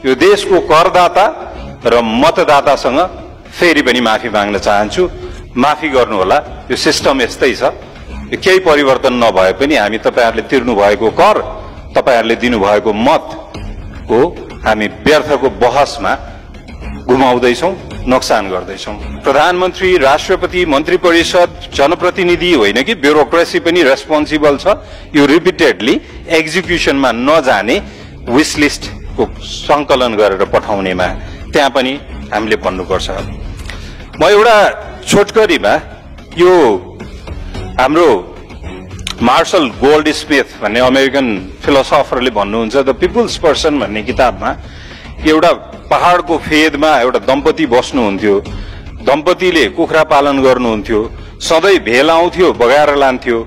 यो देशको करदाता र मतदातासँग फेरि पनि माफी माग्न चाहन्छु। माफी गर्नुहोला, यो सिस्टम यस्तै छ। यो केही परिवर्तन नभए पनि हामी तपाईहरुले तिर्नु भएको कर, तपाईहरुले दिनुभएको मतको हामी व्यर्थको बहसमा गुमाउँदैछौं, नोक्सान गर्दैछौं। प्रधानमन्त्री, राष्ट्रपति, मन्त्री परिषद जनप्रतिनिधि होइन कि ब्युरोक्रेसी पनि रेस्पोन्सिबल छ। यो रिपिटेडली एक्जिक्युसनमा नजाने विश लिस्टको संकलन गरेर पठाउनेमा त्यहाँ पनि हामीले भन्नुपर्छ। म एउटा छोटकरीमा यो हाम्रो मार्शल गोल्ड स्मिथ भन्ने अमेरिकन फिलोसोफरले भन्नुहुन्छ द पिपुल्स पर्सन भन्ने किताबमा एउटा पहाडको फेदमा एउटा दम्पति बस्नुहुन्थ्यो। दम्पतिले कुखुरा पालन गर्नुहुन्थ्यो, सधैँ भेल आउँथ्यो, बगाएर लान्थ्यो।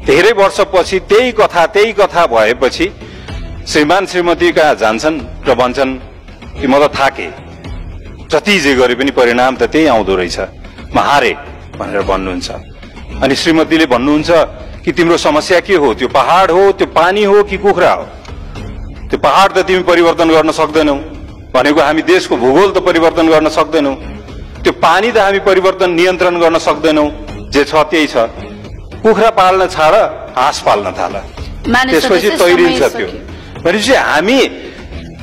धेरै वर्षपछि त्यही कथा भएपछि श्रीमान श्रीमती कहाँ जान्छन् र भन्छन् कि म त थाके, जति जे गरे पनि परिणाम त त्यही आउँदो रहेछ, म हारे भनेर भन्नुहुन्छ। अनि श्रीमतीले भन्नुहुन्छ कि तिम्रो समस्या के हो? त्यो पहाड हो, त्यो पानी हो कि कुखुरा हो? त्यो पहाड त तिमी परिवर्तन गर्न सक्दैनौ, भनेको हामी देशको भूगोल त परिवर्तन गर्न सक्दैनौ। त्यो पानी त हामी परिवर्तन नियन्त्रण गर्न सक्दैनौ, जे छ त्यही छ। कुखुरा पाल्न छाड, हाँस पाल्न थाल, त्यसपछि तैरिन्छ त्यो। भनेपछि हामी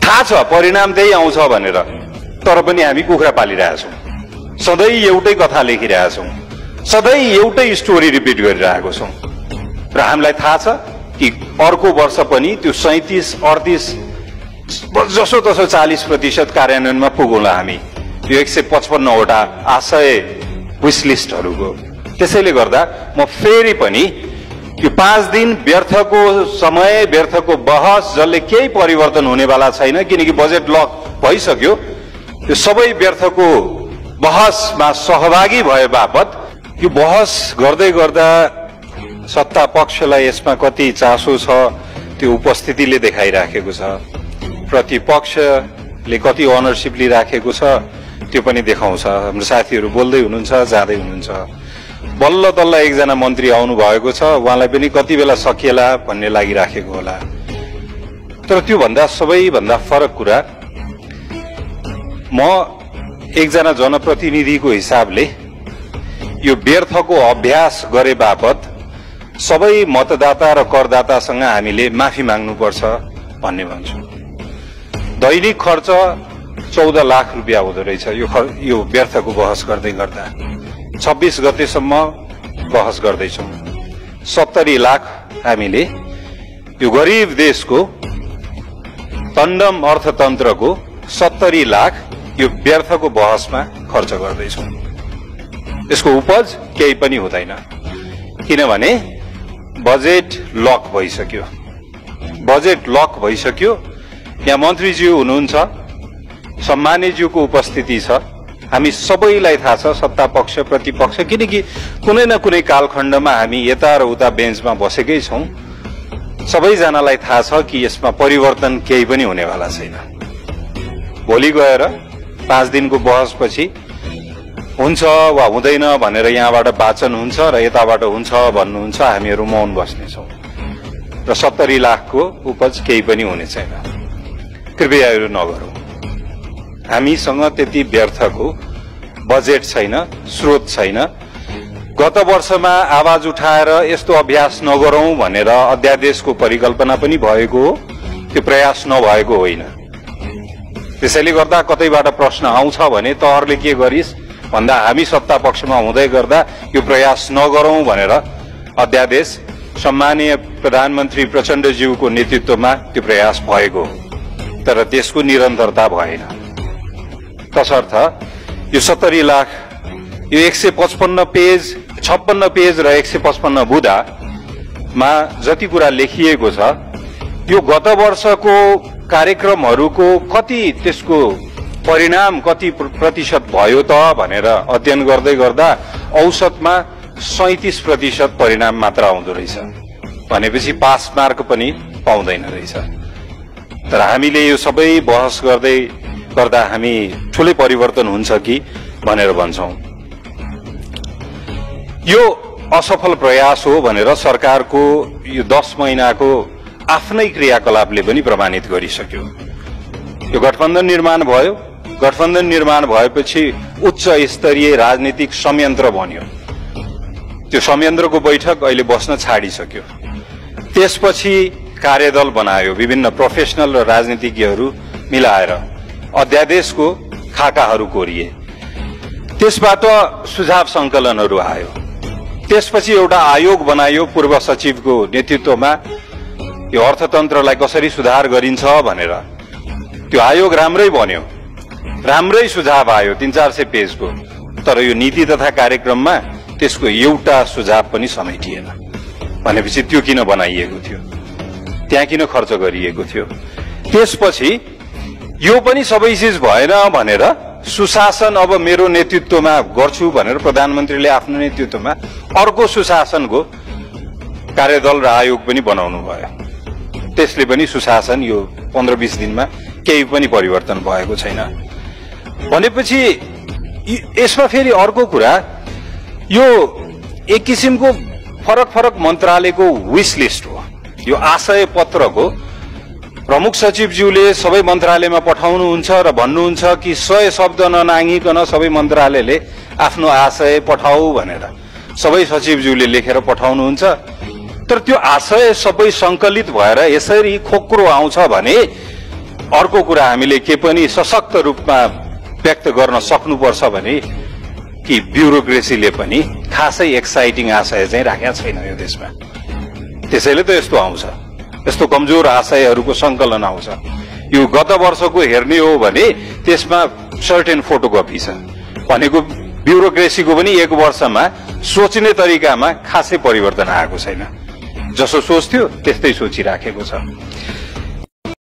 थाहा छ परिणाम त्यही आउँछ भनेर, तर पनि हामी कुखुरा पालिरहेछौँ, सधैँ एउटै कथा लेखिरहेछौँ, सधैँ एउटै स्टोरी रिपिट गरिरहेको छौँ। र हामीलाई थाहा छ कि अर्को वर्ष पनि त्यो 37-38 जसो तसो 40% कार्यान्वयनमा पुगौँला हामी यो 155 वटा आशय विश लिस्टहरूको। त्यसैले गर्दा म फेरि पनि यो 5 दिन व्यर्थको समय, व्यर्थको बहस, जसले केही परिवर्तन हुनेवाला छैन, किनकि बजेट लक भइसक्यो। यो सबै व्यर्थको बहसमा सहभागी भए बापत यो बहस गर्दै गर्दा सत्ता पक्षलाई यसमा कति चासो छ त्यो उपस्थितिले देखाइराखेको छ, प्रतिपक्षले कति अनरशिप लिइराखेको छ त्यो पनि देखाउँछ। हाम्रो साथीहरू बोल्दै हुनुहुन्छ, जाँदै हुनुहुन्छ। बल्ल तल्ल एकजना मन्त्री आउनु भएको छ, उहाँलाई पनि कति बेला सकिएला भन्ने लागिराखेको होला। तर त्यो भन्दा सबैभन्दा फरक कुरा, म एकजना जनप्रतिनिधिको हिसाबले यो व्यर्थको अभ्यास गरे बापत सबै मतदाता र करदातासँग हामीले माफी माग्नुपर्छ भन्ने भन्छु। दैनिक खर्च 14 लाख रुपियाँ हुँदो रहेछ यो व्यर्थको बहस गर्दै गर्दा। 26 गतेसम्म बहस गर्दैछौँ। 70 लाख हामीले यो गरिब देशको तण्डम अर्थतन्त्रको 70 लाख यो व्यर्थको बहसमा खर्च गर्दैछौँ। यसको उपज केही पनि हुँदैन, किनभने बजेट लक भइसक्यो। बजेट लक भइसक्यो। यहाँ मन्त्रीज्यू हुनुहुन्छ, सम्मानीज्यूको उपस्थिति छ। हामी सबैलाई थाहा छ, सत्ता पक्ष प्रतिपक्ष, किनकि कुनै न कुनै कालखण्डमा हामी यता र उता बेन्चमा बसेकै छौँ। सबैजनालाई थाहा छ कि यसमा परिवर्तन केही पनि हुनेवाला छैन। भोलि गएर 5 दिनको बहसपछि हुन्छ वा हुँदैन भनेर यहाँबाट वाचन हुन्छ र यताबाट हुन्छ भन्नुहुन्छ, हामीहरू मौन बस्नेछौँ र 70 लाखको उपज केही पनि हुने छैन। कृपया यो नगरौँ। हामीसँग त्यति व्यर्थको बजेट छैन, स्रोत छैन। गत वर्षमा आवाज उठाएर यस्तो अभ्यास नगरौँ भनेर अध्यादेशको परिकल्पना पनि भएको हो, त्यो प्रयास नभएको होइन। त्यसैले गर्दा कतैबाट प्रश्न आउँछ भने तहरले के गरिस् भन्दा हामी सत्ता पक्षमा हुँदै गर्दा यो प्रयास नगरौँ भनेर अध्यादेश सम्मानीय प्रधानमन्त्री प्रचण्डज्यूको नेतृत्वमा त्यो प्रयास भएको, तर त्यसको निरन्तरता भएन। तसर्थ यो 70 लाख यो 155 पेज, 56 पेज र 155 बुँदामा जति कुरा लेखिएको छ, यो गत वर्षको कार्यक्रमहरूको कति त्यसको परिणाम कति प्रतिशत भयो त भनेर अध्ययन गर्दै गर्दा औसतमा 37% परिणाम मात्र आउँदो रहेछ। भनेपछि पास मार्क पनि पाउँदैन रहेछ। तर हामीले यो सबै बहस गर्दै गर्दा हामी ठुलै परिवर्तन हुन्छ कि भनेर भन्छौं। यो असफल प्रयास हो भनेर सरकारको यो 10 महिनाको आफ्नै क्रियाकलापले पनि प्रमाणित गरिसक्यो। यो गठबन्धन निर्माण भयो। गठबन्धन निर्माण भएपछि उच्च स्तरीय राजनीतिक संयन्त्र बन्यो। त्यो संयन्त्रको बैठक अहिले बस्न छाडिसक्यो। त्यसपछि कार्यदल बनायो, विभिन्न प्रोफेसनल र राजनीतिज्ञहरू मिलाएर अध्यादेशको खाकाहरू कोरिए। त्यसबाट सुझाव संकलनहरू आयो। त्यसपछि एउटा आयोग बनायो पूर्व सचिवको नेतृत्वमा, यो अर्थतन्त्रलाई कसरी सुधार गरिन्छ भनेर। त्यो आयोग राम्रै बन्यो, राम्रै सुझाव आयो 300-400 पेजको, तर यो नीति तथा कार्यक्रममा त्यसको एउटा सुझाव पनि समेटिएन। भनेपछि त्यो किन बनाइएको थियो, त्यहाँ किन खर्च गरिएको थियो। त्यसपछि यो पनि सबै चिज भएन भनेर सुशासन अब मेरो नेतृत्वमा गर्छु भनेर प्रधानमन्त्रीले आफ्नो नेतृत्वमा अर्को सुशासनको कार्यदल र आयोग पनि बनाउनु भयो। त्यसले पनि सुशासन यो 15-20 दिनमा केही पनि परिवर्तन भएको छैन। भनेपछि यसमा फेरि अर्को कुरा, यो एक किसिमको फरक फरक मन्त्रालयको विश लिस्ट हो। यो आशय पत्रको प्रमुख सचिवज्यूले सबै मन्त्रालयमा पठाउनुहुन्छ र भन्नुहुन्छ कि 100 शब्द ननाङ्गिकन सबै मन्त्रालयले आफ्नो आशय पठाऊ भनेर सबै सचिवज्यूले लेखेर पठाउनुहुन्छ। तर त्यो आशय सबै संकलित भएर यसरी खोक्रो आउँछ भने अर्को कुरा हामीले के पनि सशक्त रूपमा व्यक्त गर्न सक्नुपर्छ भने कि ब्युरोक्रेसीले पनि खासै एक्साइटिङ आशय चाहिँ राखेको छैन यो देशमा। त्यसैले त यस्तो आउँछ, यस्तो कमजोर आशयहरूको संकलन आउँछ। यो गत वर्षको हेर्ने हो भने त्यसमा सर्टेन फोटोकपी छ भनेको ब्युरोक्रेसीको पनि एक वर्षमा सोच्ने तरिकामा खासै परिवर्तन आएको छैन। जसो सोच्थ्यो त्यस्तै सोचिराखेको छ।